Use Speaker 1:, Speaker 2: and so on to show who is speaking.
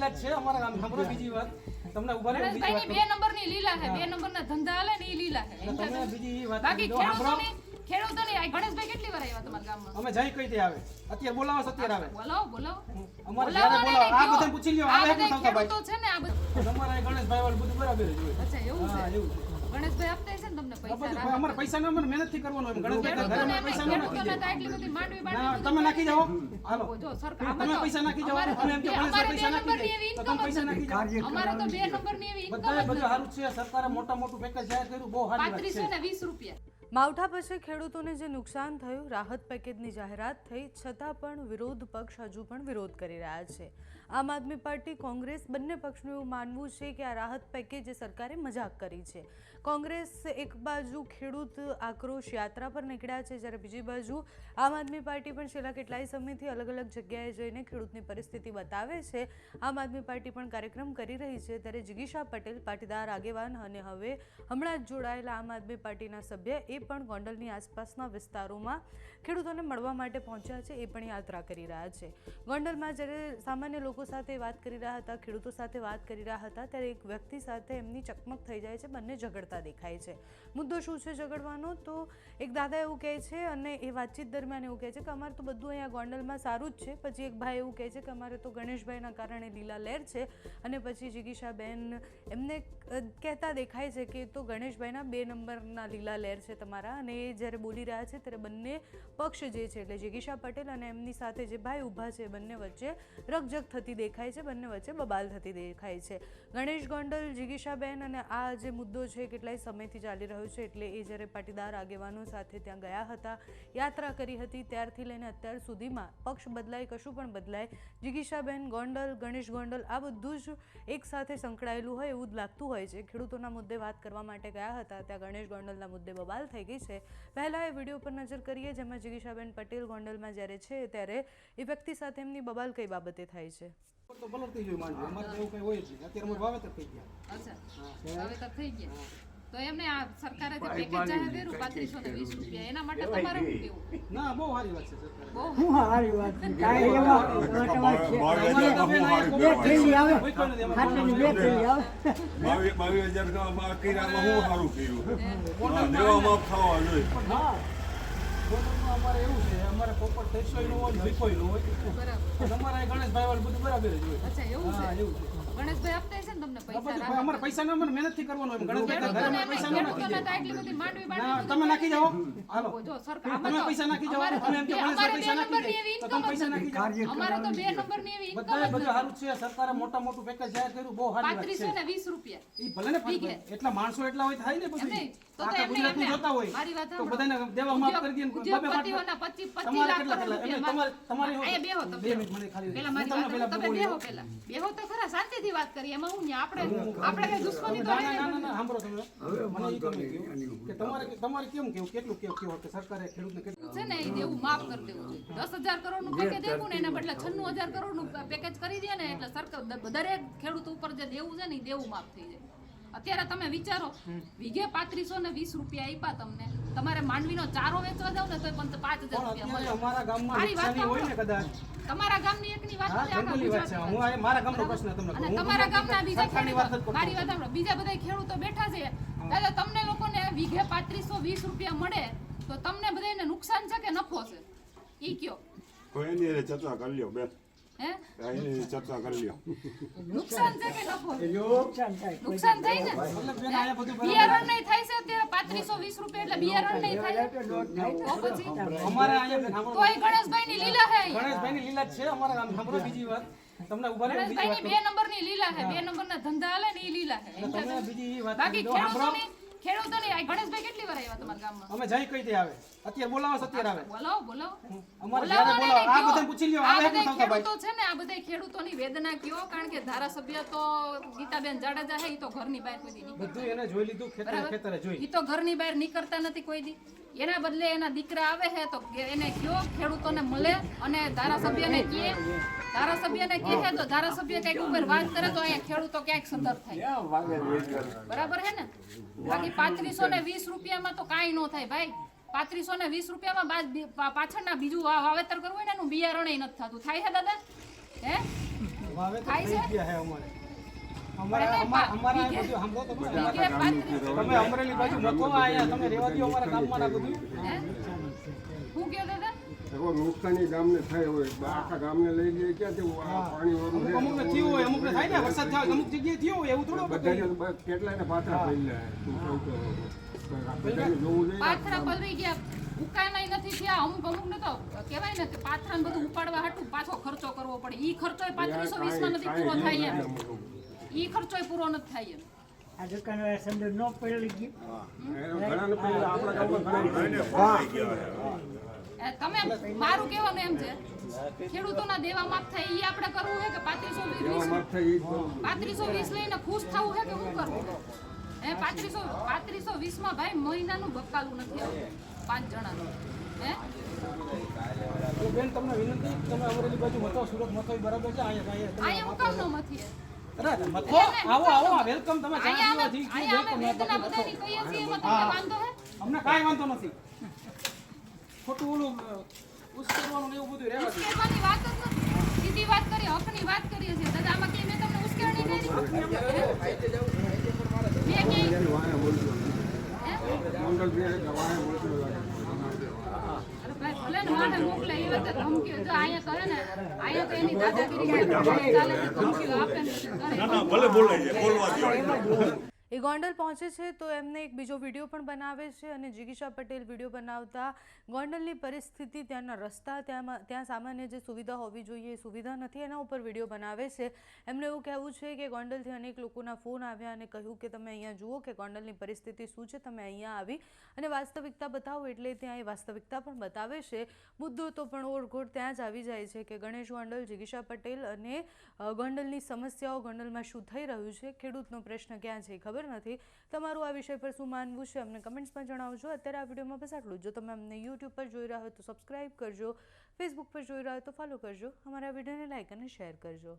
Speaker 1: લીલા જ છે અમારા ગામ સાંભળો બીજી વાત તમને ઉભા રહો બીજી વાત
Speaker 2: બે નંબરની લીલા છે બે નંબરના ધંધા હાલે ને ઈ લીલા છે
Speaker 1: તમે બીજી વાત
Speaker 2: બાકી ખેડૂતોની આ ગણેશભાઈ કેટલી વાર આવ્યા તમારા ગામમાં
Speaker 1: અમે જઈ કઈ દે આવે અત્યારે બોલાવો અત્યારે આવે
Speaker 2: બોલાવો
Speaker 1: અમારે જ્યારે બોલાવો આ બધાને પૂછી લ્યો આવે
Speaker 2: બધા
Speaker 1: શું થતા ભાઈ
Speaker 2: ખેડૂતો છે ને આ બધા
Speaker 1: તમારા ગણેશભાઈ વાળું બધું બરાબર જ હોય
Speaker 2: અચ્છા એવું
Speaker 1: હા
Speaker 2: છે
Speaker 1: એવું છે
Speaker 2: ગણેશભાઈ આપતા છે ને તમને પૈસા
Speaker 1: અમારે પૈસા ન અમારે મહેનત થી કરવાનું એમ ગણેશભાઈ ઘરે પૈસા ન નાખી
Speaker 2: ખેડૂતોને તો એટલી બધી માંડવી
Speaker 1: ના તમે નાખી જાઓ હાલો
Speaker 2: જો સરકાર
Speaker 1: તમે પૈસા નાખી જાઓ અમે એમ કે ગણેશભાઈ પૈસા નાખી દે તો તમે પૈસા નાખી જાઓ
Speaker 2: અમારે તો બે નંબરની એવી
Speaker 1: બધાએ બધું સારું છે સરકારે મોટું પેકેજ જાહેર કર્યું બહુ સારી વાત છે
Speaker 2: 3520 રૂપિયા
Speaker 3: માવઠા પછી ખેડૂતોને જે નુકસાન થયું રાહત પેકેજની જાહેરાત થઈ છતાં પણ વિરોધ પક્ષ હજુ પણ વિરોધ કરી રહ્યા છે આમ આદમી પાર્ટી કોંગ્રેસ બંને પક્ષનું એવું માનવું છે કે આ રાહત પેકેજ સરકારે મજાક કરી છે કોંગ્રેસ એક બાજુ ખેડૂત આક્રોશ યાત્રા પર નીકળ્યા છે જ્યારે બીજી બાજુ આમ આદમી પાર્ટી પણ છેલ્લા કેટલાય સમયથી અલગ અલગ જગ્યાએ જઈને ખેડૂતની પરિસ્થિતિ બતાવે છે આમ આદમી પાર્ટી પણ કાર્યક્રમ કરી રહી છે ત્યારે જિગીશા પટેલ પાટીદાર આગેવાન અને હવે હમણાં જ જોડાયેલા આમ આદમી પાર્ટીના સભ્ય એ પણ ગોંડલની આસપાસના વિસ્તારોમાં ખેડૂતોને મળવા માટે પહોંચ્યા છે એ પણ યાત્રા કરી રહ્યા છે ગોંડલમાં જ્યારે સામાન્ય લોકો સાથે વાત કરી રહ્યા હતા ખેડૂતો સાથે વાત કરી રહ્યા હતા ત્યારે એક વ્યક્તિ સાથે એમની ચકમક થઈ જાય છે બંને ઝઘડતા દેખાય છે મુદ્દો શું છે ઝઘડવાનો તો એક દાદા એવું કહે છે અને એ વાતચીત દરમિયાન એવું કહે છે કે અમારે તો બધું અહીંયા ગોંડલમાં સારું જ છે પછી એક ભાઈ એવું કહે છે કે અમારે તો ગણેશભાઈના કારણે લીલા લહેર છે અને પછી જિગીશાબેન એમને કહેતા દેખાય છે કે તો ગણેશભાઈના 2 નંબરના લીલા લહેર છે તમારા અને એ જ્યારે બોલી રહ્યા છે ત્યારે બંને પક્ષ જે છે એટલે જિગીશા પટેલ અને એમની સાથે જે ભાઈ ઊભા છે બંને વચ્ચે રકઝક થતી દેખાય છે બંને વચ્ચે બબાલ થતી દેખાય છે ગણેશ ગોંડલ જિગીશાબેન અને આ જે મુદ્દો છે કેટલાય સમયથી ચાલી રહ્યો છે એટલે એ જ્યારે પાટીદાર આગેવાનો સાથે ત્યાં ગયા હતા યાત્રા કરી હતી ત્યારથી લઈને અત્યાર સુધીમાં પક્ષ બદલાય કશું પણ બદલાય જિગીશાબેન ગોંડલ ગણેશ ગોંડલ આ બધું જ એક સાથે સંકળાયેલું હોય એવું જ લાગતું હોય છે ખેડૂતોના મુદ્દે વાત કરવા માટે ગયા હતા ત્યાં ગણેશ ગોંડલના મુદ્દે બબાલ થઈ ગઈ છે પહેલાં એ વિડીયો પર નજર કરીએ જેમાં જિગીશાબેન પટેલ ગોંડલમાં જ્યારે છે ત્યારે એ વ્યક્તિ સાથે એમની બબાલ કઈ બાબતે થાય છે
Speaker 1: તો બલરતી જોઈ માંડવી અમારે તો એવું કઈ હોય જ નહીં અત્યારે અમારે વાવેતર થઈ ગયા
Speaker 2: અચ્છા વાવેતર થઈ ગયા તો એમને આ સરકારે જે પેકેજ જાહેર કર્યું 3520 રૂપિયા એના માટે તમારે શું કેવું
Speaker 1: ના બહુ સારી વાત છે સરકાર
Speaker 2: બહુ
Speaker 4: હું હારી વાત છે કાઈ એવા બે થેલી આવે ખાટલી બે થેલી આવે
Speaker 5: 22,000 માં કિરામાં હું સારું કર્યું દેવામાં ખાવા જોઈએ
Speaker 1: હા અમારે એવું છે અમારે પોપટ 300 નો હોય વિકોઈ નો હોય
Speaker 2: બરાબર
Speaker 1: તમારા ગણેશભાઈ વાળું બધું બરાબર જ હોય
Speaker 2: અચ્છા એવું
Speaker 1: હા
Speaker 2: છે
Speaker 1: એવું છે
Speaker 2: ગણેશભાઈ આપતા છે ને તમને પૈસા
Speaker 1: અમારે પૈસા ન અમારે મહેનત થી કરવાનું એમ ગણેશભાઈ ઘરે પૈસા ન નાખી
Speaker 2: ખેડૂતોને તો એટલી બધી માંડવી
Speaker 1: ના તમે નાખી જાઓ હાલો
Speaker 2: જો સરકાર
Speaker 1: તમે પૈસા નાખી જાઓ અમે એમ કે ગણેશભાઈ પૈસા નાખી દે તો તમે પૈસા નાખી જાઓ
Speaker 2: અમારે તો 2 નંબરની એવી
Speaker 1: બધાએ બધું સારું છે સરકારે મોટું પેકેજ જાહેર કર્યું બહુ સારી વાત છે
Speaker 2: 3520 રૂપિયા
Speaker 1: ઈ ભલે ને એટલા માણસો એટલા હોય થાય ને પછી આખા ગુજરાતનું જોતા હોય
Speaker 2: મારી વાત
Speaker 1: તો બધાને દેવા માફ કરી દે
Speaker 2: ઉદ્યોગપતિઓના 25 લાખ કરોડ રૂપિયા
Speaker 1: તમારે
Speaker 2: અહીંયા બેહો તમે
Speaker 1: 2 મિનિટ મને ખાલી
Speaker 2: પેલા મારી વાત તમે બેહો તો ખરા શાંતિથી વાત કરીએ એમાં હું આપણે કઈ દુશ્મની તો
Speaker 1: ના સાંભળો તમે મને ઈ તમે કહ્યું કે તમારે કેમ કેવું કેટલું કેવું કે સરકારે ખેડૂતને કેટલું
Speaker 2: છે ને એ દેવું માફ કરી દેવું છે 10,000 કરોડનું પેકેજ આપ્યું ને એના બદલે 96,000 કરોડનું પેકેજ કરી દે ને એટલે સરકાર દરેક ખેડૂત ઉપર જે દેવું છે ને એ દેવું માફ થઈ જાય અત્યારે તમે વિચારો વીઘે 3520 રૂપિયા આપ્યા તમને તમારે માંડવીનો ચારો વેચવા જાવ ને તો પણ 5,000 રૂપિયા મળે
Speaker 1: અમારા ગામમાં નુકસાની હોય ને કદાચ
Speaker 2: તમારા ગામની એકની વાત
Speaker 1: હા જંગલી વાત છે હું આ મારા ગામનો પ્રશ્ન તમને કહું
Speaker 2: અને તમારા ગામના બીજા
Speaker 1: સરકારની વાત જ
Speaker 2: ખેડૂતો
Speaker 1: કરતો
Speaker 2: મારી વાત સાંભળો બીજા બધા ખેડૂતો બેઠા છે દાદા તમને લોકોને વીઘે 3520 રૂપિયા મળે તો તમને બધાને નુકસાન છે કે નફો છે ઈ કયો
Speaker 5: કોઈની ચર્ચા કરી લ્યો બેન
Speaker 2: હે
Speaker 5: એની ચર્ચા કરી લ્યો
Speaker 2: નુકસાન છે કે નફો છે
Speaker 4: નુકસાન થાય
Speaker 2: નુકસાન થાય ને
Speaker 1: મતલબ બેન આયા બધું
Speaker 2: બિયારણ નહીં થાય છે અત્યારે 3520 રૂપિયા એટલે બિયારણ નહીં થાય તો પછી
Speaker 1: અમારે આયા બેન સાંભળો
Speaker 2: તોય ગણેશભાઈની લીલા છે
Speaker 1: ગણેશભાઈની લીલા જ છે અમારા ગામ સાંભળો બીજી વાત તમને ઉભા રહો બીજી વાત
Speaker 2: ગણેશભાઈની 2 નંબરની લીલા છે 2 નંબરના ધંધા હાલે ને ઈ લીલા છે
Speaker 1: તમે બીજી વાત
Speaker 2: બાકી
Speaker 1: કરી દો સાંભળો
Speaker 2: ખેડૂતોની આ ગણેશભાઈ કેટલી વાર આવ્યા તમારા ગામમાં
Speaker 1: અમે જઈ કઈ દે આવે અત્યારે બોલાવો અત્યારે આવે
Speaker 2: બોલાવો
Speaker 1: અમારે જ્યારે બોલાવો આ બધાને પૂછી લ્યો આવે શું થતા ભાઈ
Speaker 2: ખેડૂતો છે ને આ બધા ખેડૂતોની વેદના કયો કારણ કે ધારાસભ્ય તો ગીતાબેન જાડેજા છે ઈ તો ઘરની બહાર કોઈ દી નીકળતા
Speaker 1: બધું એને જોઈ લીધું ખેતરે જોઈ
Speaker 2: ઈ તો ઘરની બહાર નીકળતા નથી કોઈ દી એના બદલે એના દીકરા આવે છે તો એને કયો ખેડૂતોને મળે અને ધારાસભ્યને કહે તો ધારાસભ્ય કઈક ઉપર વાત કરે તો અહીંયા ખેડૂતો ક્યાંક સંદર્ભ થાય બરાબર છે ને બાકી 3520 રૂપિયામાં તો કાંઈ ન થાય ભાઈ 3520 રૂપિયામાં પાછળના બીજું વાવેતર કરવું હોય ને એનું બિયારણ નથી થતું થાય છે દાદા હે
Speaker 1: વાવેતર
Speaker 2: થાય
Speaker 1: થઈ
Speaker 2: છે?
Speaker 1: ગયા છે અમારે
Speaker 2: એટલે
Speaker 1: અમારા
Speaker 2: વીઘે-
Speaker 1: બધું સાંભળો તો ખરા.
Speaker 2: વીઘે 35
Speaker 1: તમે અમરેલી બાજુ મથો આયા તમે રેવા દો અમારા ગામમાં ના બધું
Speaker 2: હે? હું કહો દાદા
Speaker 6: એવો નુકસાની ગામને થાય હોય આખા ગામને લઈ લઈએ ક્યાં તેવું આ પાણી વાળું
Speaker 1: અમુક અમુકને થયું હોય અમુકને થાય ને વરસાદ થાય અમુક જગ્યાએ થયો હોય એવું થોડું
Speaker 6: બધા કેટલાય ને પાછા પડી બધાને જોવું જોઈએ
Speaker 2: પાથરા પલળી ગયા ઉકાયનાય નથી થયા અમુક ને તો કહેવાય ને કે પાથરાને બધું ઉપાડવા હાટું પાછો ખર્ચો કરવો પડે ઈ ખર્ચોય 3520 માં નથી પૂરો થાય એમ ઈ ખર્ચોય પૂરો નથી થાય એમ
Speaker 4: આ દુકાન વાળા સમજો ન પડી ગયું
Speaker 6: ઘણા પેલા આપણા ગામમાં
Speaker 2: તમે મારું કહેવાનું એમ છે ખેડૂતોના દેવા માફ થાય ઈ આપણે કરવું છે કે 3520 લઈને ખુશ થવું છે કે શું કરવું હે 3520 માં ભાઈ મહિનાનું બકાલું નથી આવતું 5 જણાનું હે
Speaker 1: તો બેન તમને વિનંતી તમે અમરેલી બાજુ મથો સુરત મથો ઈ બરાબર છે
Speaker 2: અહીંયા હું કામ ન મથી
Speaker 1: અરે મથો આવો આવો વેલકમ તમે ચા
Speaker 2: અહીંયા
Speaker 1: પીવા
Speaker 2: અમે વેદના બધાની કહીએ છીએ એમાં તમને વાંધો હે
Speaker 1: અમને કાંઈ વાંધો નથી ખોટું ઓલું ઉશ્કેરવાનું ને એવું બધું રહેવા દો
Speaker 2: ઉશ્કેરવાની વાત જ નથી સીધી વાત કરી હકની વાત કરીએ છીએ દાદા આમાં કે મેં તમને ઉશ્કેરણી કરી મેં કે ભાઈ ભલે ને માને મોકલે એ વખતે ધમકીઓ જો અહીંયા કરે ને અહીંયા તો એની દાદાગીરી ચાલે છે ધમકીઓ આપે ને કરે
Speaker 5: ભલે બોલાય છે બોલવા દો
Speaker 3: એ ગોંડલ પહોંચે છે તો એમને એક બીજો વિડીયો પણ બનાવે છે અને જિગીશા પટેલ વિડીયો બનાવતા ગોંડલની પરિસ્થિતિ ત્યાંના રસ્તા ત્યાં સામાન્ય જે સુવિધા હોવી જોઈએ એ સુવિધા નથી એના ઉપર વિડીયો બનાવે છે એમને એવું કહેવું છે કે ગોંડલથી અનેક લોકોના ફોન આવ્યા અને કહ્યું કે તમે અહીંયા જુઓ કે ગોંડલની પરિસ્થિતિ શું છે તમે અહીંયા આવી અને વાસ્તવિકતા બતાવો એટલે ત્યાં એ વાસ્તવિકતા પણ બતાવે છે મુદ્દો તો પણ ઓળઘોળ ત્યાં જ આવી જાય છે કે ગણેશ ગોંડલ જિગીશા પટેલ અને ગોંડલની સમસ્યાઓ ગોંડલમાં શું થઈ રહ્યું છે ખેડૂતનો પ્રશ્ન ક્યાં છે ખબર નથી તમારું આ વિષય પર શું માનવું છે અમને કમેન્ટ્સમાં જણાવજો અત્યારે આ વિડીયોમાં બસ આટલું જો તમે અમને યુટ્યુબ પર જોઈ રહ્યા હોય તો સબસ્ક્રાઇબ કરજો ફેસબુક પર જોઈ રહ્યા હોય તો ફોલો કરજો અમારા વિડીયોને લાઇક અને શેર કરજો